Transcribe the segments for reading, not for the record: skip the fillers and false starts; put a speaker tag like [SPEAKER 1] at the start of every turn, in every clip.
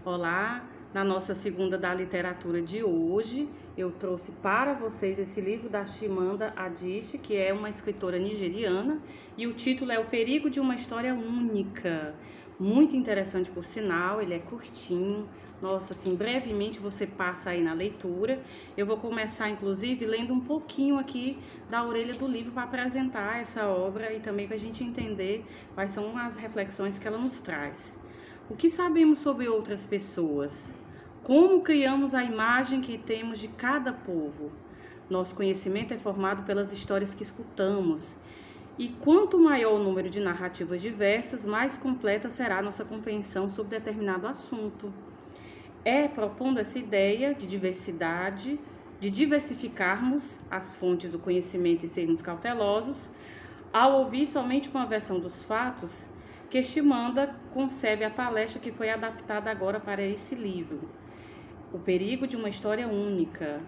[SPEAKER 1] Olá, na nossa segunda da literatura de hoje, eu trouxe para vocês esse livro da Chimamanda Adichie, que é uma escritora nigeriana, e o título é O Perigo de uma História Única. Muito interessante, por sinal, ele é curtinho. Nossa, assim, brevemente você passa aí na leitura. Eu vou começar, inclusive, lendo um pouquinho aqui da orelha do livro para apresentar essa obra e também para a gente entender quais são as reflexões que ela nos traz. O que sabemos sobre outras pessoas? Como criamos a imagem que temos de cada povo? Nosso conhecimento é formado pelas histórias que escutamos. E quanto maior o número de narrativas diversas, mais completa será a nossa compreensão sobre determinado assunto. É propondo essa ideia de diversidade, de diversificarmos as fontes do conhecimento e sermos cautelosos, ao ouvir somente uma versão dos fatos, que Chimamanda concebe a palestra que foi adaptada agora para esse livro, O Perigo de uma História Única,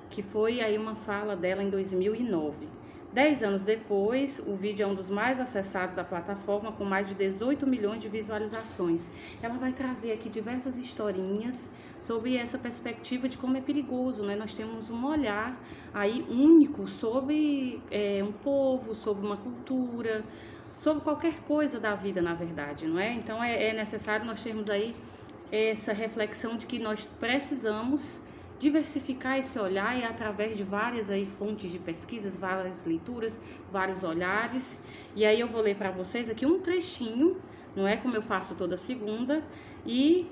[SPEAKER 1] que foi aí uma fala dela em 2009. 10 anos depois, o vídeo é um dos mais acessados da plataforma, com mais de 18 milhões de visualizações. Ela vai trazer aqui diversas historinhas sobre essa perspectiva de como é perigoso, né? Nós temos um olhar aí único sobre um povo, sobre uma cultura, sobre qualquer coisa da vida, na verdade, não é? Então é necessário nós termos aí essa reflexão de que nós precisamos diversificar esse olhar e através de várias aí fontes de pesquisas, várias leituras, vários olhares. E aí eu vou ler para vocês aqui um trechinho, não é, como eu faço toda segunda, e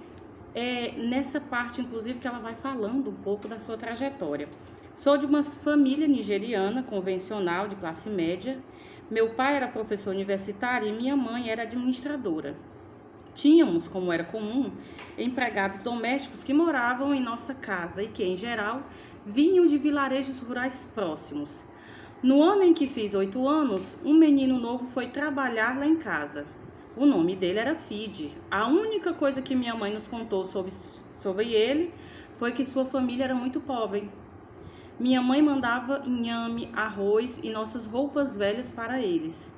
[SPEAKER 1] nessa parte, inclusive, que ela vai falando um pouco da sua trajetória. Sou de uma família nigeriana convencional de classe média. Meu pai era professor universitário e minha mãe era administradora. Tínhamos, como era comum, empregados domésticos que moravam em nossa casa e que, em geral, vinham de vilarejos rurais próximos. No ano em que fiz 8 anos, um menino novo foi trabalhar lá em casa. O nome dele era Fide. A única coisa que minha mãe nos contou sobre ele foi que sua família era muito pobre. Minha mãe mandava inhame, arroz e nossas roupas velhas para eles.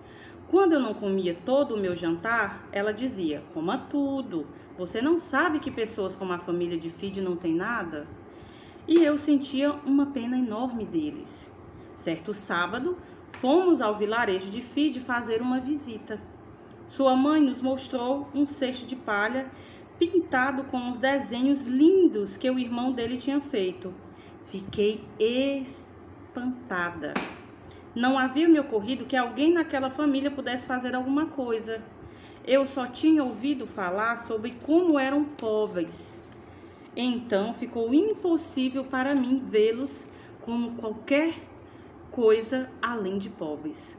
[SPEAKER 1] Quando eu não comia todo o meu jantar, ela dizia: coma tudo. Você não sabe que pessoas como a família de Fide não têm nada? E eu sentia uma pena enorme deles. Certo sábado, fomos ao vilarejo de Fide fazer uma visita. Sua mãe nos mostrou um cesto de palha pintado com os desenhos lindos que o irmão dele tinha feito. Fiquei espantada. Não havia me ocorrido que alguém naquela família pudesse fazer alguma coisa. Eu só tinha ouvido falar sobre como eram pobres. Então ficou impossível para mim vê-los como qualquer coisa além de pobres.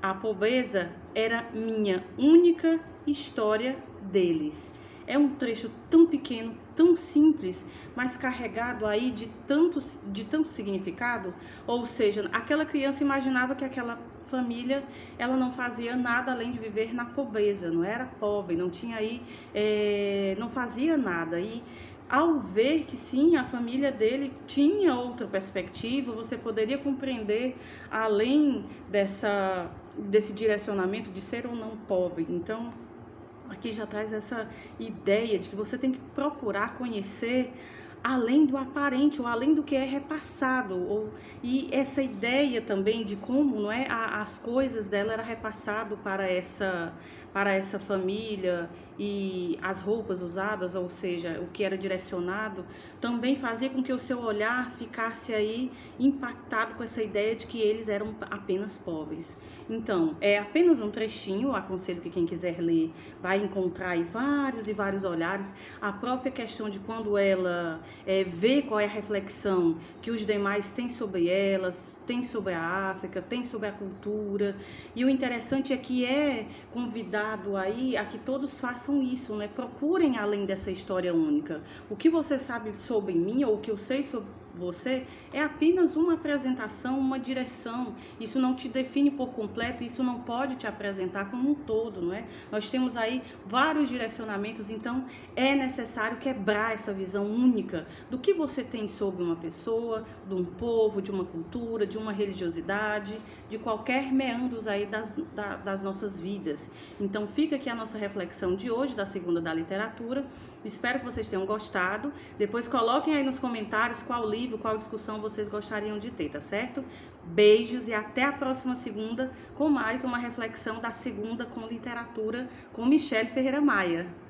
[SPEAKER 1] A pobreza era minha única história deles. É um trecho tão pequeno, tão simples, mas carregado aí de tanto significado. Ou seja, aquela criança imaginava que aquela família, ela não fazia nada além de viver na pobreza, não era pobre, não tinha aí, não fazia nada. E ao ver que sim, a família dele tinha outra perspectiva, você poderia compreender além desse direcionamento de ser ou não pobre. Então, aqui já traz essa ideia de que você tem que procurar conhecer além do aparente, ou além do que é repassado, e essa ideia também de como, não é, as coisas dela era repassado para essa família, e as roupas usadas, ou seja, o que era direcionado, também fazia com que o seu olhar ficasse aí impactado com essa ideia de que eles eram apenas pobres. Então, é apenas um trechinho, eu aconselho que quem quiser ler vai encontrar aí vários e vários olhares. A própria questão de quando ela vê qual é a reflexão que os demais têm sobre elas, têm sobre a África, têm sobre a cultura, e o interessante é que é convidado aí a que todos façam isso, né? Procurem além dessa história única. O que você sabe sobre mim, ou o que eu sei sobre você, é apenas uma apresentação, uma direção. Isso não te define por completo, isso não pode te apresentar como um todo, não é? Nós temos aí vários direcionamentos, então é necessário quebrar essa visão única do que você tem sobre uma pessoa, de um povo, de uma cultura, de uma religiosidade, de qualquer meandros aí das nossas vidas. Então fica aqui a nossa reflexão de hoje, da segunda da literatura, Espero que vocês tenham gostado. Depois coloquem aí nos comentários qual livro, qual discussão vocês gostariam de ter, tá certo? Beijos e até a próxima segunda com mais uma reflexão da segunda com literatura com Michele Ferreira Maia.